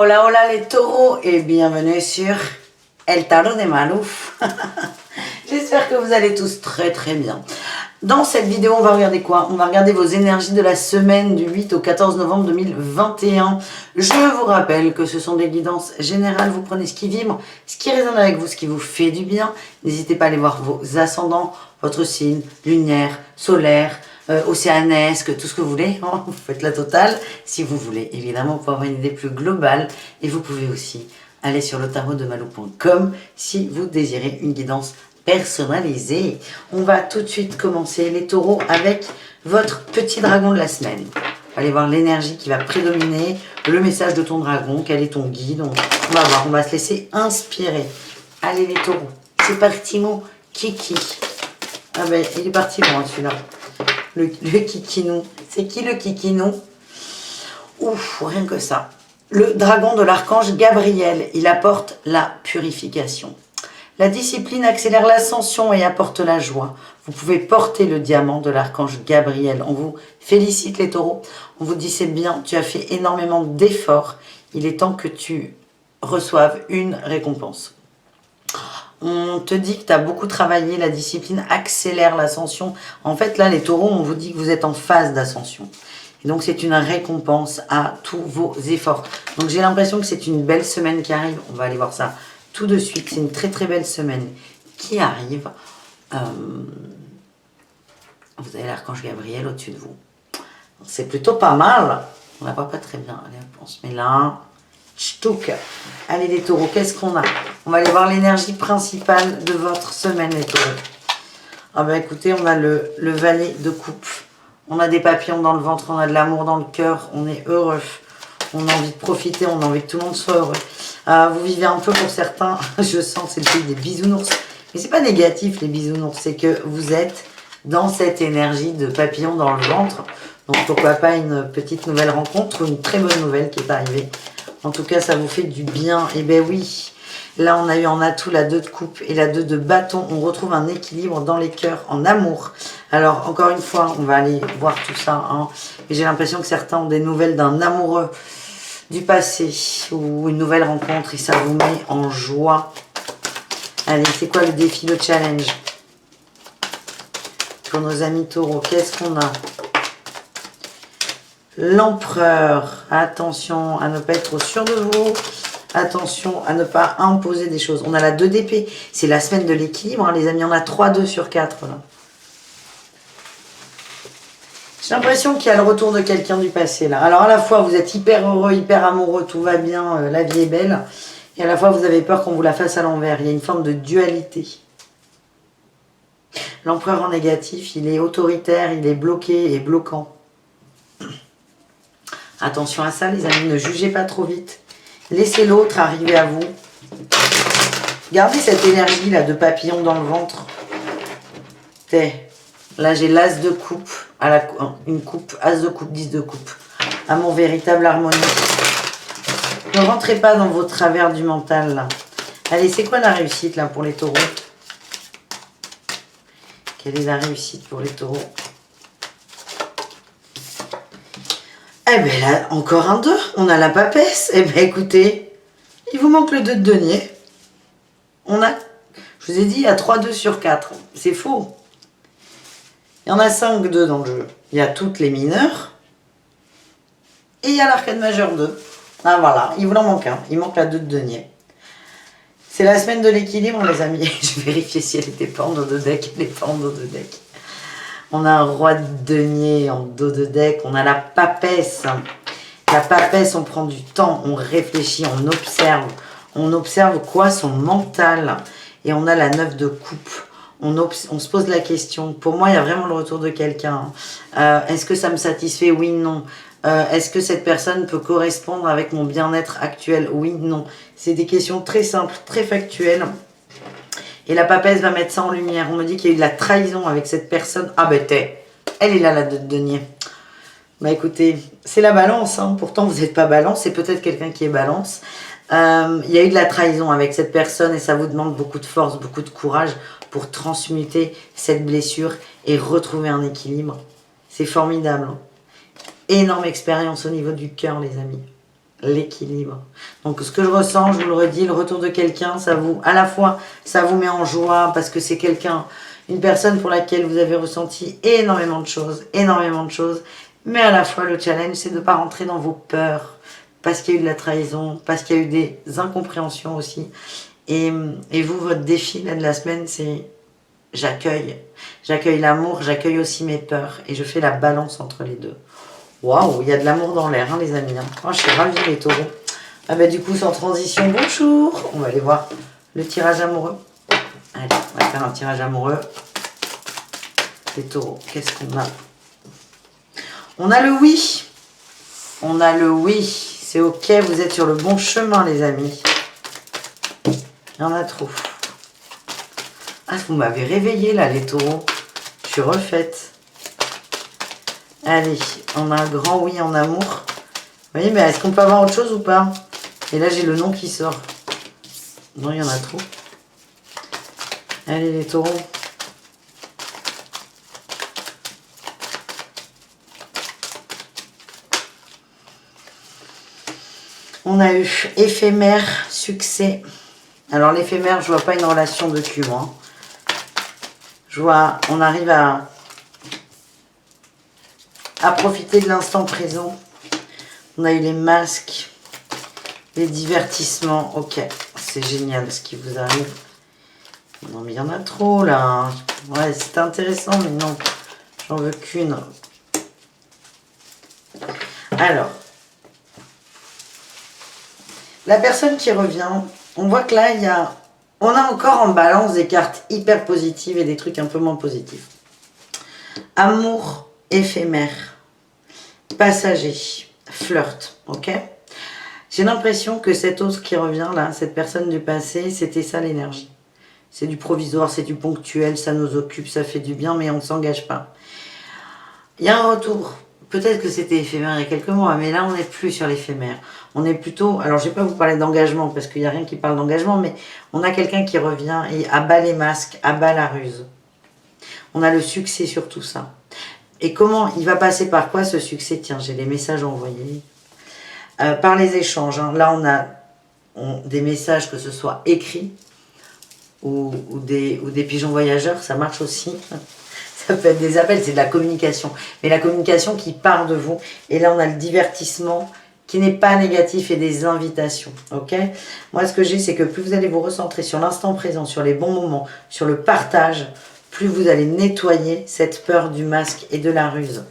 Hola, hola les taureaux et bienvenue sur El Tarot de Malouf. J'espère que vous allez tous très très bien. Dans cette vidéo, on va regarder quoi? On va regarder vos énergies de la semaine du 8 au 14 novembre 2021. Je vous rappelle que ce sont des guidances générales. Vous prenez ce qui vibre, ce qui résonne avec vous, ce qui vous fait du bien. N'hésitez pas à aller voir vos ascendants, votre signe, lunaire, solaire, océanesque, tout ce que vous voulez. Vous faites la totale. Si vous voulez, évidemment, pour avoir une idée plus globale. Et vous pouvez aussi aller sur le tarotdemalou.com si vous désirez une guidance personnalisée. On va tout de suite commencer les taureaux avec votre petit dragon de la semaine. Allez voir l'énergie qui va prédominer, le message de ton dragon, quel est ton guide. On va voir, on va se laisser inspirer. Allez les taureaux, c'est parti mon kiki. Ah ben il est parti loin celui-là. Le kikinou. C'est qui le kikinou? Ouf, rien que ça. Le dragon de l'archange Gabriel, il apporte la purification. La discipline accélère l'ascension et apporte la joie. Vous pouvez porter le diamant de l'archange Gabriel. On vous félicite les taureaux. On vous dit c'est bien, tu as fait énormément d'efforts. Il est temps que tu reçoives une récompense. On te dit que tu as beaucoup travaillé, la discipline accélère l'ascension. En fait là les taureaux, on vous dit que vous êtes en phase d'ascension. Et donc c'est une récompense à tous vos efforts. Donc j'ai l'impression que c'est une belle semaine qui arrive. On va aller voir ça tout de suite. C'est une très très belle semaine qui arrive. Vous avez l'archange Gabriel au-dessus de vous. C'est plutôt pas mal. On la voit pas très bien. Allez, on se met là. Ch'touk. Allez les taureaux, qu'est-ce qu'on a? On va aller voir l'énergie principale de votre semaine les taureaux. Ah ben écoutez, on a le valet de coupe. On a des papillons dans le ventre, on a de l'amour dans le cœur, on est heureux. On a envie de profiter, on a envie que tout le monde soit heureux. Vous vivez un peu pour certains, je sens, c'est le pays des bisounours. Mais c'est pas négatif les bisounours, c'est que vous êtes dans cette énergie de papillon dans le ventre. Donc pourquoi pas une petite nouvelle rencontre ou une très bonne nouvelle qui est arrivée. En tout cas, ça vous fait du bien. Et ben oui, là on a eu en atout la 2 de coupe et la 2 de bâton. On retrouve un équilibre dans les cœurs en amour. Alors encore une fois, on va aller voir tout ça. Hein. Et j'ai l'impression que certains ont des nouvelles d'un amoureux du passé ou une nouvelle rencontre et ça vous met en joie. Allez, c'est quoi le défi, le challenge pour nos amis taureaux? Qu'est-ce qu'on a? L'empereur. Attention à ne pas être trop sûr de vous. Attention à ne pas imposer des choses. On a la 2 d'épée. C'est la semaine de l'équilibre, hein, les amis. On a 3-2 sur 4 là. J'ai l'impression qu'il y a le retour de quelqu'un du passé là. Alors à la fois vous êtes hyper heureux, hyper amoureux, tout va bien, la vie est belle. Et à la fois vous avez peur qu'on vous la fasse à l'envers. Il y a une forme de dualité. L'empereur en négatif, il est autoritaire, il est bloqué et bloquant. Attention à ça les amis, ne jugez pas trop vite. Laissez l'autre arriver à vous. Gardez cette énergie là de papillon dans le ventre. Là j'ai l'as de coupe, une coupe, as de coupe, 10 de coupe. À mon véritable harmonie. Ne rentrez pas dans vos travers du mental là. Allez, c'est quoi la réussite là pour les taureaux? Quelle est la réussite pour les taureaux? Eh bien là, encore un 2. On a la papesse. Eh bien écoutez, il vous manque le 2 de denier. On a, je vous ai dit, il y a 3-2 sur 4. C'est faux. Il y en a 5-2 dans le jeu. Il y a toutes les mineurs. Et il y a l'arcane majeur 2. Ah voilà, il vous en manque un. Il manque la 2 de denier. C'est la semaine de l'équilibre les amis. Je vais vérifier si elle n'était pas en dos de deck. Elle n'est pas en dos de deck. On a un roi de denier en dos de deck. On a la papesse. La papesse, on prend du temps, on réfléchit, on observe. On observe quoi? Son mental. Et on a la 9 de coupe. On se pose la question. Pour moi, il y a vraiment le retour de quelqu'un. Est-ce que ça me satisfait? Oui, non. Est-ce que cette personne peut correspondre avec mon bien-être actuel? Oui, non. C'est des questions très simples, très factuelles. Et la papesse va mettre ça en lumière. On me dit qu'il y a eu de la trahison avec cette personne. Ah ben elle est là, la 2 de denier. Bah écoutez, c'est la balance. Hein. Pourtant, vous n'êtes pas balance. C'est peut-être quelqu'un qui est balance. Il y a eu de la trahison avec cette personne et ça vous demande beaucoup de force, beaucoup de courage pour transmuter cette blessure et retrouver un équilibre. C'est formidable. Hein. Énorme expérience au niveau du cœur, les amis. l'équilibre. Donc ce que je ressens, je vous le redis, le retour de quelqu'un, ça vous, à la fois, ça vous met en joie parce que c'est quelqu'un, une personne pour laquelle vous avez ressenti énormément de choses, mais à la fois le challenge, c'est de ne pas rentrer dans vos peurs, parce qu'il y a eu de la trahison, parce qu'il y a eu des incompréhensions aussi. Et vous, votre défi là, de la semaine, c'est j'accueille. J'accueille l'amour, j'accueille aussi mes peurs, et je fais la balance entre les deux. Waouh, il y a de l'amour dans l'air, hein, les amis. Hein. Oh, je suis ravie, les taureaux. Ah bah du coup, sans transition, bonjour. On va aller voir le tirage amoureux. Allez, on va faire un tirage amoureux. Les taureaux, qu'est-ce qu'on a? On a le oui. On a le oui. C'est ok, vous êtes sur le bon chemin, les amis. Il y en a trop. Ah, vous m'avez réveillé, là, les taureaux. Je suis refaite. Allez, on a un grand oui en amour. Vous voyez, mais est-ce qu'on peut avoir autre chose ou pas? Et là, j'ai le nom qui sort. Non, il y en a trop. Allez, les taureaux. On a eu éphémère, succès. Alors, l'éphémère, je vois pas une relation de cul, moi. Je vois, on arrive à profiter de l'instant présent. On a eu les masques, les divertissements. Ok, c'est génial ce qui vous arrive. Non, mais il y en a trop, là. Ouais, c'est intéressant, mais non. J'en veux qu'une. Alors, la personne qui revient, on voit que là, on a encore en balance des cartes hyper positives et des trucs un peu moins positifs. Amour éphémère, passager, flirt, ok? J'ai l'impression que cet autre qui revient là, cette personne du passé, c'était ça l'énergie. C'est du provisoire, c'est du ponctuel, ça nous occupe, ça fait du bien, mais on ne s'engage pas. Il y a un retour. Peut-être que c'était éphémère il y a quelques mois, mais là on n'est plus sur l'éphémère. On est plutôt, alors je ne vais pas vous parler d'engagement, parce qu'il n'y a rien qui parle d'engagement, mais on a quelqu'un qui revient et abat les masques, abat la ruse. On a le succès sur tout ça. Et comment il va passer par quoi ce succès? Tiens, j'ai les messages envoyés. Par les échanges. Hein. Là, on a des messages, que ce soit écrits ou des pigeons voyageurs, ça marche aussi. Ça peut être des appels, c'est de la communication. Mais la communication qui part de vous. Et là, on a le divertissement qui n'est pas négatif et des invitations. Ok? Moi, ce que j'ai, c'est que plus vous allez vous recentrer sur l'instant présent, sur les bons moments, sur le partage, plus vous allez nettoyer cette peur du masque et de la ruse.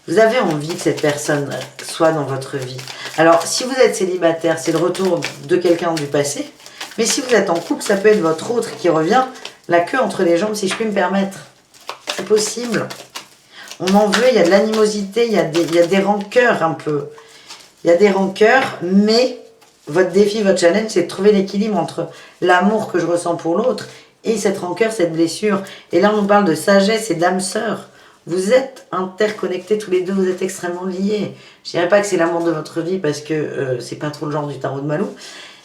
Vous avez envie que cette personne soit dans votre vie. Alors, si vous êtes célibataire, c'est le retour de quelqu'un du passé. Mais si vous êtes en couple, ça peut être votre autre qui revient, la queue entre les jambes, si je puis me permettre. C'est possible. On en veut, il y a de l'animosité, il y a des rancœurs un peu. Il y a des rancœurs, mais votre défi, votre challenge, c'est de trouver l'équilibre entre l'amour que je ressens pour l'autre et cette rancœur, cette blessure. Et là, on nous parle de sagesse et d'âme sœur. Vous êtes interconnectés tous les deux, vous êtes extrêmement liés. Je ne dirais pas que c'est l'amour de votre vie parce que c'est pas trop le genre du tarot de Malou,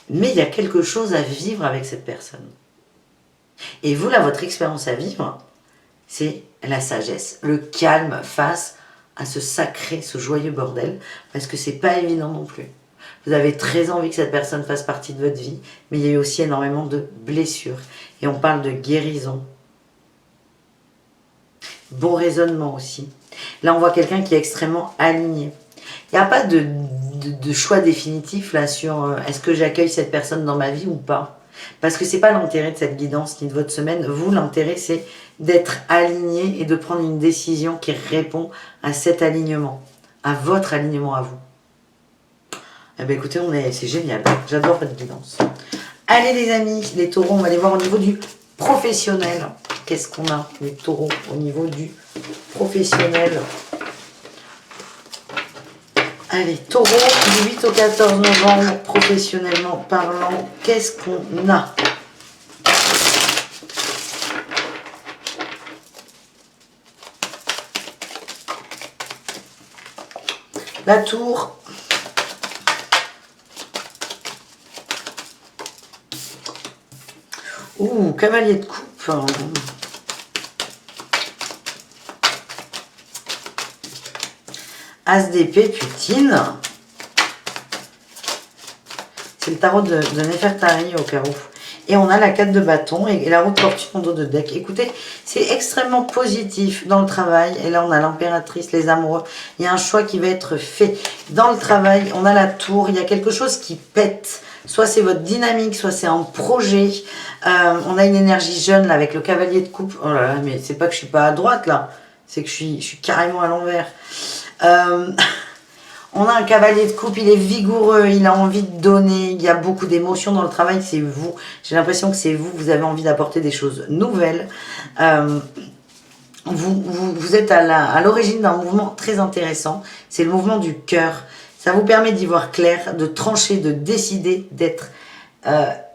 mais il y a quelque chose à vivre avec cette personne. Et vous, là, votre expérience à vivre, c'est la sagesse, le calme face à ce sacré, ce joyeux bordel, parce que c'est pas évident non plus. Vous avez très envie que cette personne fasse partie de votre vie, mais il y a eu aussi énormément de blessures. Et on parle de guérison. Bon raisonnement aussi. Là, on voit quelqu'un qui est extrêmement aligné. Il n'y a pas de choix définitif là sur est-ce que j'accueille cette personne dans ma vie ou pas. Parce que ce n'est pas l'intérêt de cette guidance ni de votre semaine. Vous, l'intérêt, c'est d'être aligné et de prendre une décision qui répond à cet alignement, à votre alignement à vous. Eh bien, écoutez, c'est génial. J'adore votre guidance. Allez, les amis, les taureaux, on va aller voir au niveau du professionnel. Qu'est-ce qu'on a, les taureaux, au niveau du professionnel? Allez, taureau, du 8 au 14 novembre, professionnellement parlant, qu'est-ce qu'on a? La tour. Ouh, cavalier de coupe. As d'épée, Putine. C'est le tarot de Nefertari au carreau. Et on a la 4 de bâton et la roue de fortune en dos de deck. Écoutez, c'est extrêmement positif dans le travail. Et là, on a l'impératrice, les amoureux. Il y a un choix qui va être fait. Dans le travail, on a la tour. Il y a quelque chose qui pète. Soit c'est votre dynamique, soit c'est un projet. On a une énergie jeune là, avec le cavalier de coupe. Oh là là, mais c'est pas que je suis pas à droite là. C'est que je suis carrément à l'envers. On a un cavalier de coupe, il est vigoureux, il a envie de donner, il y a beaucoup d'émotions dans le travail, c'est vous. J'ai l'impression que c'est vous, vous avez envie d'apporter des choses nouvelles. Vous êtes à l'origine d'un mouvement très intéressant, c'est le mouvement du cœur. Ça vous permet d'y voir clair, de trancher, de décider, d'être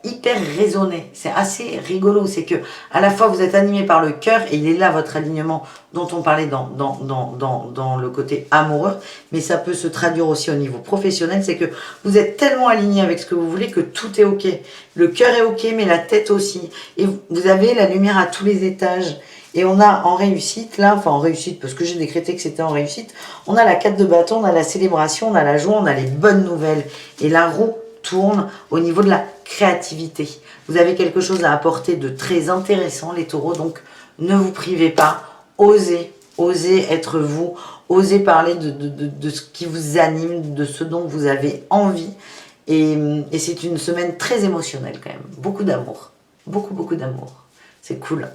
hyper raisonné. C'est assez rigolo, c'est que à la fois vous êtes animé par le cœur et il est là votre alignement dont on parlait dans le côté amoureux, mais ça peut se traduire aussi au niveau professionnel, c'est que vous êtes tellement aligné avec ce que vous voulez que tout est ok. Le cœur est ok, mais la tête aussi. Et vous avez la lumière à tous les étages. Et on a en réussite, là, enfin en réussite, parce que j'ai décrété que c'était en réussite, on a la 4 de bâton, on a la célébration, on a la joie, on a les bonnes nouvelles. Et la roue tourne au niveau de la créativité. Vous avez quelque chose à apporter de très intéressant, les taureaux, donc ne vous privez pas. Osez être vous, osez parler de ce qui vous anime, de ce dont vous avez envie. Et c'est une semaine très émotionnelle quand même. Beaucoup d'amour. Beaucoup d'amour. C'est cool.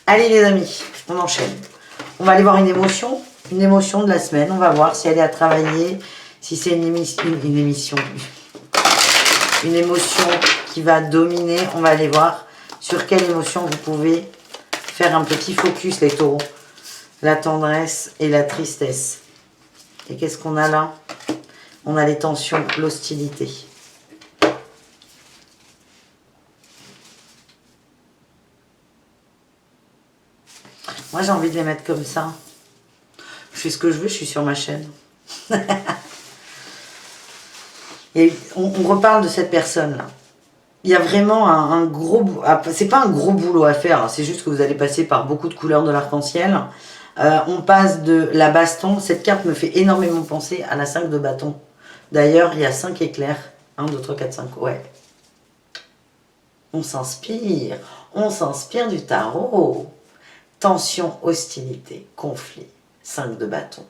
Allez les amis, on enchaîne. On va aller voir une émotion de la semaine. On va voir si elle est à travailler, si c'est une émotion qui va dominer. On va aller voir sur quelle émotion vous pouvez faire un petit focus les taureaux. La tendresse et la tristesse. Et qu'est-ce qu'on a là? On a les tensions, l'hostilité. Moi, j'ai envie de les mettre comme ça. Je fais ce que je veux, je suis sur ma chaîne. Et on reparle de cette personne-là. Il y a vraiment un gros... C'est pas un gros boulot à faire, c'est juste que vous allez passer par beaucoup de couleurs de l'arc-en-ciel. On passe de la baston. Cette carte me fait énormément penser à la 5 de bâton. D'ailleurs, il y a 5 éclairs. 1, 2, 3, 4, 5. Ouais. On s'inspire. On s'inspire du tarot. Tension, hostilité, conflit. 5 de bâton.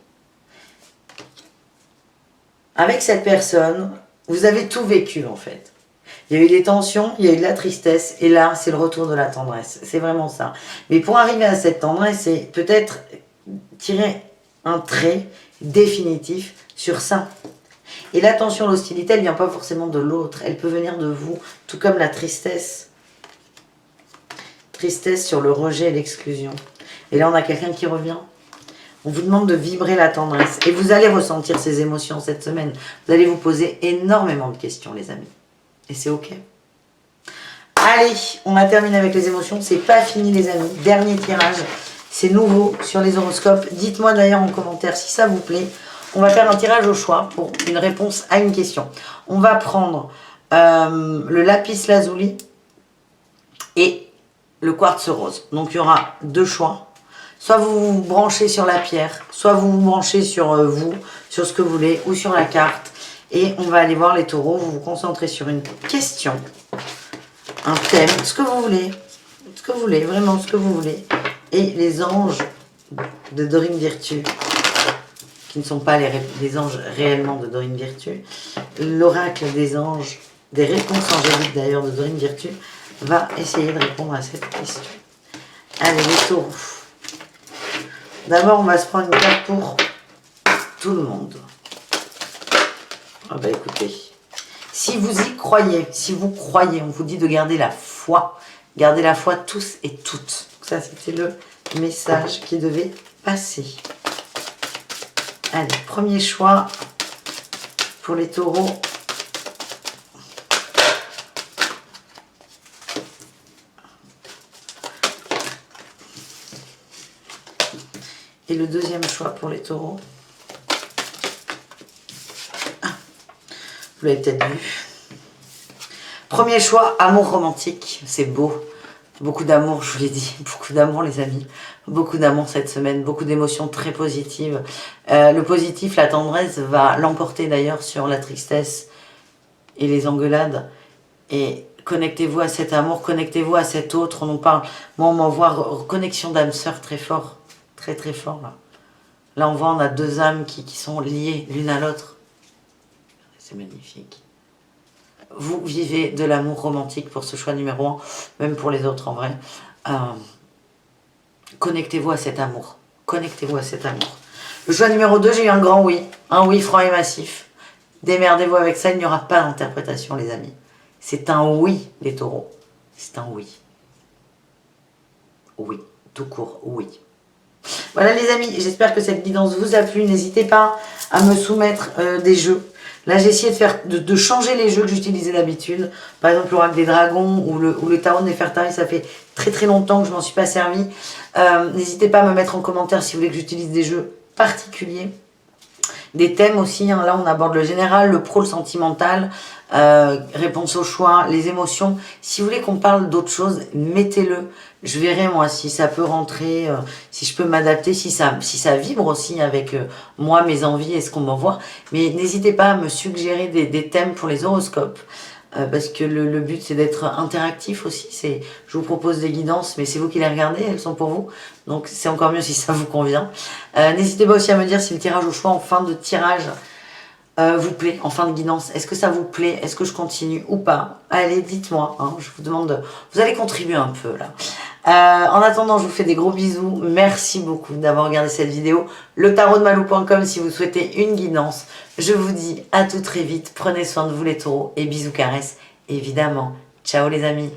Avec cette personne, vous avez tout vécu en fait. Il y a eu des tensions, il y a eu de la tristesse, et là, c'est le retour de la tendresse. C'est vraiment ça. Mais pour arriver à cette tendresse, c'est peut-être tirer un trait définitif sur ça. Et la tension, l'hostilité, elle ne vient pas forcément de l'autre, elle peut venir de vous, tout comme la tristesse. Tristesse sur le rejet et l'exclusion. Et là, on a quelqu'un qui revient. On vous demande de vibrer la tendresse. Et vous allez ressentir ces émotions cette semaine. Vous allez vous poser énormément de questions, les amis. Et c'est ok. Allez, on a terminé avec les émotions. C'est pas fini, les amis. Dernier tirage. C'est nouveau sur les horoscopes. Dites-moi d'ailleurs en commentaire si ça vous plaît. On va faire un tirage au choix pour une réponse à une question. On va prendre le lapis lazuli et le quartz rose. Donc il y aura 2 choix. Soit vous vous branchez sur la pierre, soit vous vous branchez sur vous, sur ce que vous voulez, ou sur la carte. Et on va aller voir les taureaux, vous vous concentrez sur une question, un thème, ce que vous voulez, vraiment ce que vous voulez. Et les anges de Dorine Virtue, qui ne sont pas les anges réellement de Dorine Virtue, l'oracle des anges, des réponses angéliques d'ailleurs de Dorine Virtue, va essayer de répondre à cette question. Allez les taureaux. D'abord, on va se prendre une carte pour tout le monde. Ah bah écoutez, si vous y croyez, si vous croyez, on vous dit de garder la foi. Gardez la foi tous et toutes. Ça, c'était le message qui devait passer. Allez, premier choix pour les taureaux. Et le deuxième choix pour les taureaux. Vous l'avez peut-être vu. Premier choix, amour romantique. C'est beau. Beaucoup d'amour, je vous l'ai dit. Beaucoup d'amour, les amis. Beaucoup d'amour cette semaine. Beaucoup d'émotions très positives. Le positif, la tendresse, va l'emporter d'ailleurs sur la tristesse et les engueulades. Et connectez-vous à cet amour, connectez-vous à cet autre. On parle, moi on m'envoie connexion d'âme sœur très fort, très très fort là. Là on voit, on a deux âmes qui sont liées l'une à l'autre. C'est magnifique. Vous vivez de l'amour romantique pour ce choix numéro 1, même pour les autres en vrai. Connectez-vous à cet amour. Connectez-vous à cet amour. Le choix numéro 2, j'ai eu un grand oui. Un oui franc et massif. Démerdez-vous avec ça, il n'y aura pas d'interprétation les amis. C'est un oui les taureaux. C'est un oui. Oui, tout court, oui. Voilà les amis, j'espère que cette guidance vous a plu. N'hésitez pas à me soumettre des jeux. Là j'ai essayé de changer les jeux que j'utilisais d'habitude. Par exemple l'oracle des dragons ou le tarot de Néfertari, ça fait très très longtemps que je m'en suis pas servi. N'hésitez pas à me mettre en commentaire si vous voulez que j'utilise des jeux particuliers. Des thèmes aussi, hein. Là on aborde le général, le pro, le sentimental, réponse au choix, les émotions. Si vous voulez qu'on parle d'autre chose, mettez-le. Je verrai moi si ça peut rentrer, si je peux m'adapter, si ça vibre aussi avec moi, mes envies et ce qu'on m'envoie. Mais n'hésitez pas à me suggérer des thèmes pour les horoscopes. Parce que le but c'est d'être interactif aussi, je vous propose des guidances mais c'est vous qui les regardez, elles sont pour vous, donc c'est encore mieux si ça vous convient. N'hésitez pas aussi à me dire si le tirage au choix en fin de tirage vous plaît, en fin de guidance, est-ce que ça vous plaît, est-ce que je continue ou pas? Allez, dites-moi, hein, je vous demande, vous allez contribuer un peu là. En attendant, je vous fais des gros bisous, merci beaucoup d'avoir regardé cette vidéo, letarotdemalou.com si vous souhaitez une guidance. Je vous dis à tout très vite, prenez soin de vous les taureaux et bisous caresses, évidemment. Ciao les amis.